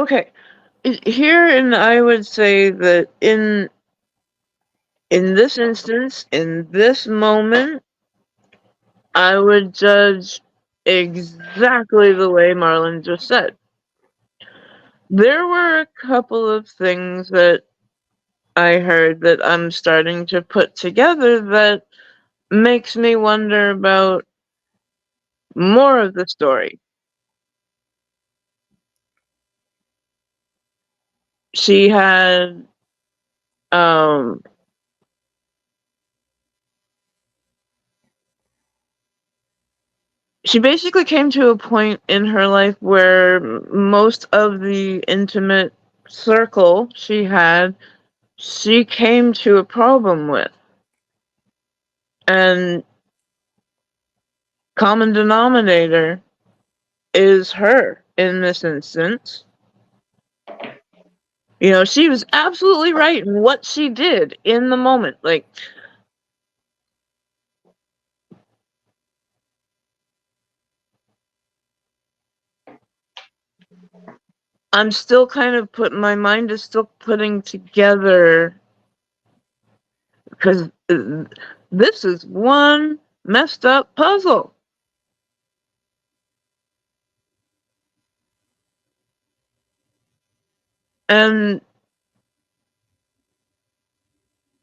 Okay. Here, and I would say that in this instance, in this moment, I would judge exactly the way Marlon just said. There were a couple of things that I heard that I'm starting to put together that makes me wonder about more of the story. She had um she basically came to a point in her life where most of the intimate circle she came to a problem with. And common denominator is her in this instance. You know, she was absolutely right in what she did in the moment. Like, I'm still kind of my mind is still putting together because this is one messed up puzzle. And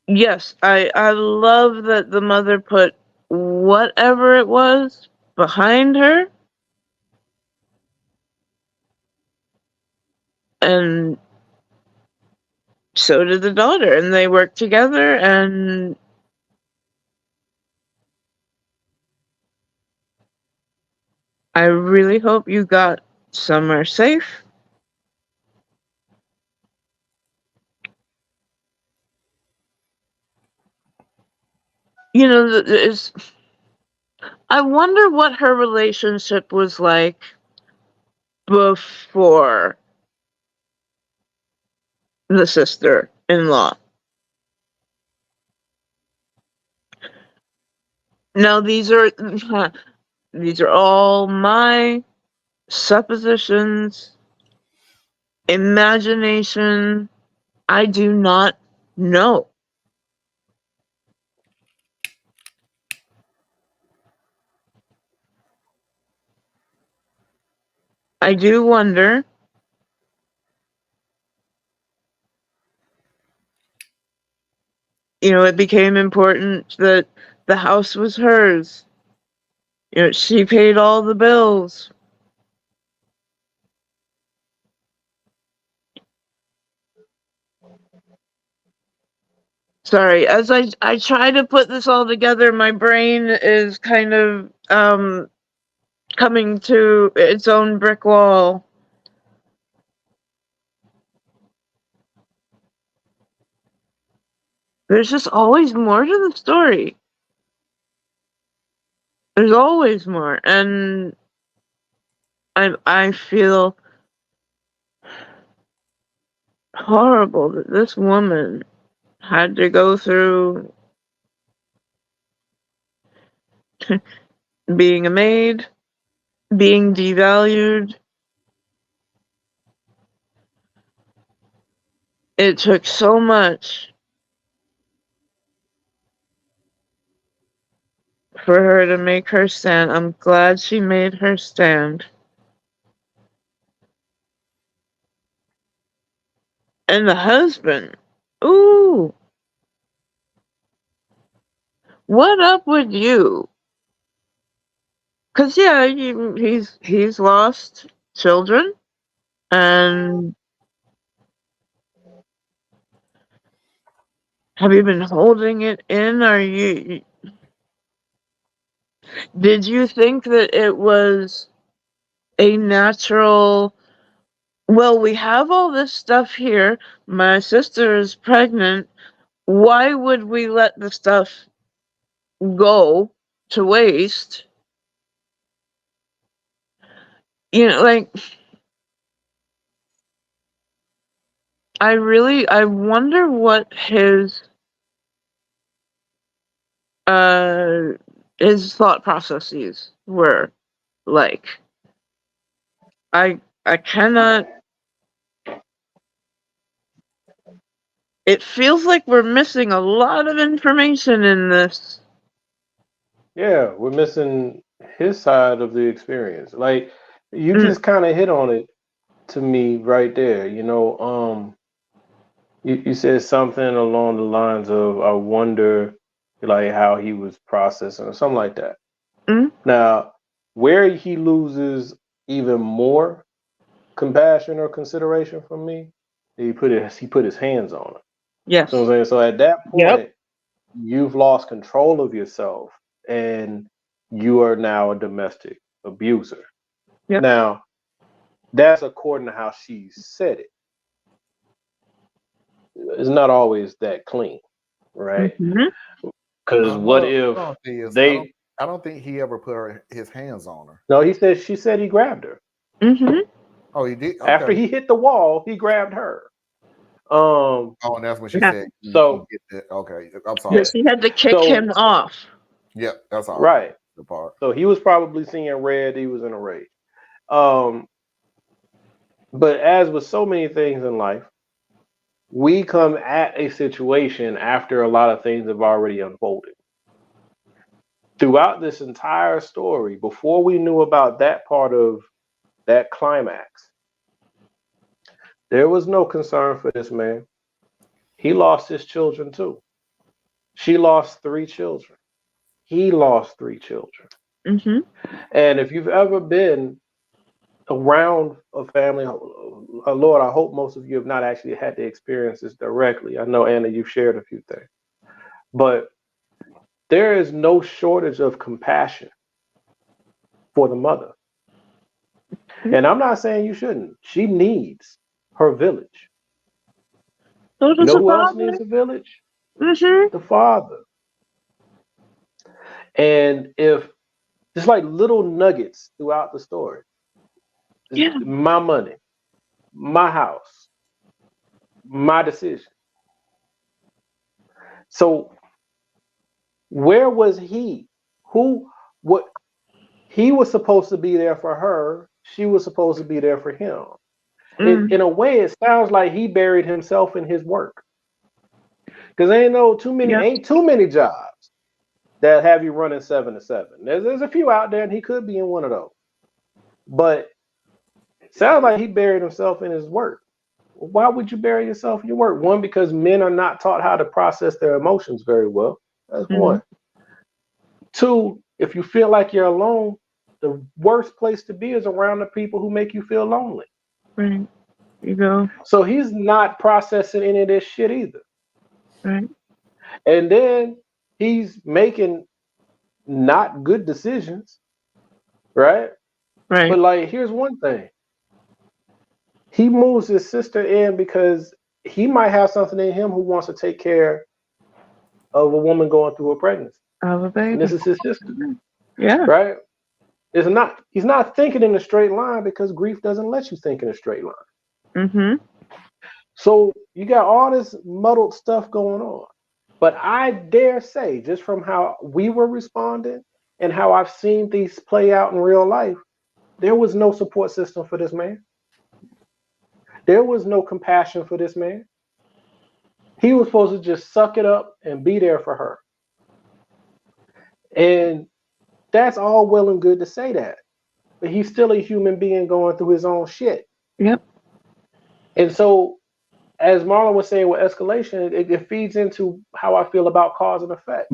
yes, I love that the mother put whatever it was behind her, and so did the daughter, and they worked together, and I really hope you got somewhere safe. You know, I wonder what her relationship was like before the sister-in-law. Now these are all my suppositions, imagination. I do not know. I do wonder, you know, it became important that the house was hers. You know, she paid all the bills. Sorry, as I try to put this all together, my brain is kind of coming to its own brick wall. There's just always more to the story. There's always more, and I feel horrible that this woman had to go through being a maid, being devalued. It took so much for her to make her stand. I'm glad she made her stand. And the husband, ooh, what up with you? Cause yeah, he's lost children, and have you been holding it in? Did you think that it was a natural? Well, we have all this stuff here. My sister is pregnant. Why would we let the stuff go to waste? You know, like I wonder what uh his thought processes were like. I cannot It feels like we're missing a lot of information in this. Yeah, we're missing his side of the experience. Like you Mm, just kind of hit on it to me right there. You said something along the lines of, I wonder like how he was processing or something like that. mm, Now, where he loses even more compassion or consideration from me, he put his hands on her. So I'm yes. saying, so at that Yep. point, you've lost control of yourself and you are now a domestic abuser. Yep. Now, that's according to how she said it. It's not always that clean, right? Mhm. Because what Hold if on, Theus. they, I don't think he ever put his hands on her. no, she said he grabbed her. Mhm. Oh, he did. After Okay. he hit the wall, he grabbed her. Um, Oh, and that's when she Yeah. said, "You so, get that." Okay, I'm But yeah, sorry. she had to kick so, him off. Yep, that's all right. right. The part. So he was probably seeing red, he was in a rage. Um, but as with so many things in life, we come at a situation after a lot of things have already unfolded. Throughout this entire story, before we knew about that part of that climax, there was no concern for this man. He lost his children too. She lost three children. He lost three children. Mhm. And if you've ever been around a family, Lord, I hope most of you have not actually had to experience this directly. I know, Anna, you've shared a few things, but there is no shortage of compassion for the mother. Mhm. And I'm not saying you shouldn't. She needs her village. So You does know the who else father. needs a village? Mhm. The father. And if just like little nuggets throughout the story, Yeah. my money, my house, my decision. So where was he? Who, what, he was supposed to be there for her. She was supposed to be there for him. Mm. In a way, it sounds like he buried himself in his work. Because Yep. ain't too many jobs that have you running 7 to 7. There's a few out there, and he could be in one of those. But it sounds like he buried himself in his work. Why would you bury yourself in your work? One, because men are not taught how to process their emotions very well. That's Mhm. one. Two, if you feel like you're alone, the worst place to be is around the people who make you feel lonely. Right. You go. So he's not processing any of this shit either. Right. And then he's making not good decisions, right? Right. But like, here's one thing: he moves his sister in because he might have something in him who wants to take care of a woman going through a pregnancy, Have a and this baby. is his sister, Mhm. Yeah. right? It's not. He's not thinking in a straight line because grief doesn't let you think in a straight line. Mhm. So you got all this muddled stuff going on. But I dare say, just from how we were responding and how I've seen these play out in real life, there was no support system for this man. There was no compassion for this man. He was supposed to just suck it up and be there for her. And that's all well and good to say that. But he's still a human being going through his own shit. Yep. And so, as Marlon was saying with escalation, it feeds into how I feel about cause and effect.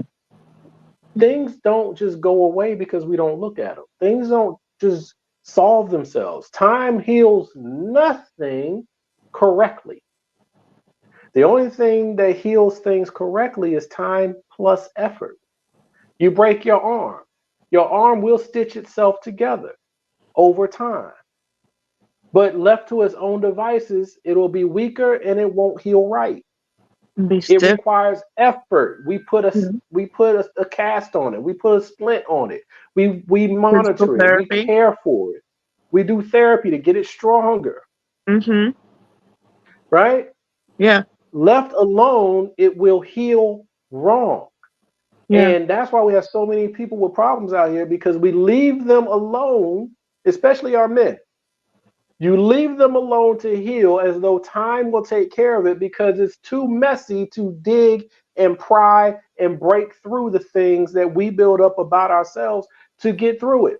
Things don't just go away because we don't look at them. Things don't just solve themselves. Time heals nothing correctly. The only thing that heals things correctly is time plus effort. You break your arm will stitch itself together over time. But left to its own devices, it'll be weaker and it won't heal right. Be It stiff. requires effort. Mhm. We put a cast on it. We put a splint on it. We Physical monitor it. We therapy. care for it. We do therapy to get it stronger, Mhm. right? Yeah. Left alone, it will heal wrong. Yeah. And that's why we have so many people with problems out here because we leave them alone, especially our men. You leave them alone to heal as though time will take care of it because it's too messy to dig and pry and break through the things that we build up about ourselves to get through it.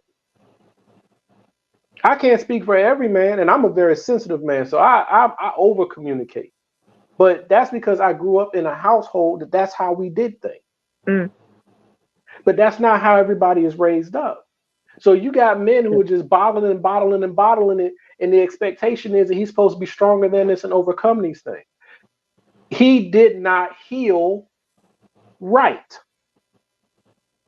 I can't speak for every man, and I'm a very sensitive man, so I over communicate. But that's because I grew up in a household that's how we did things. Mm. But that's not how everybody is raised up. So you got men who are just bottling and bottling and bottling it, and the expectation is that he's supposed to be stronger than this and overcome these things. He did not heal right.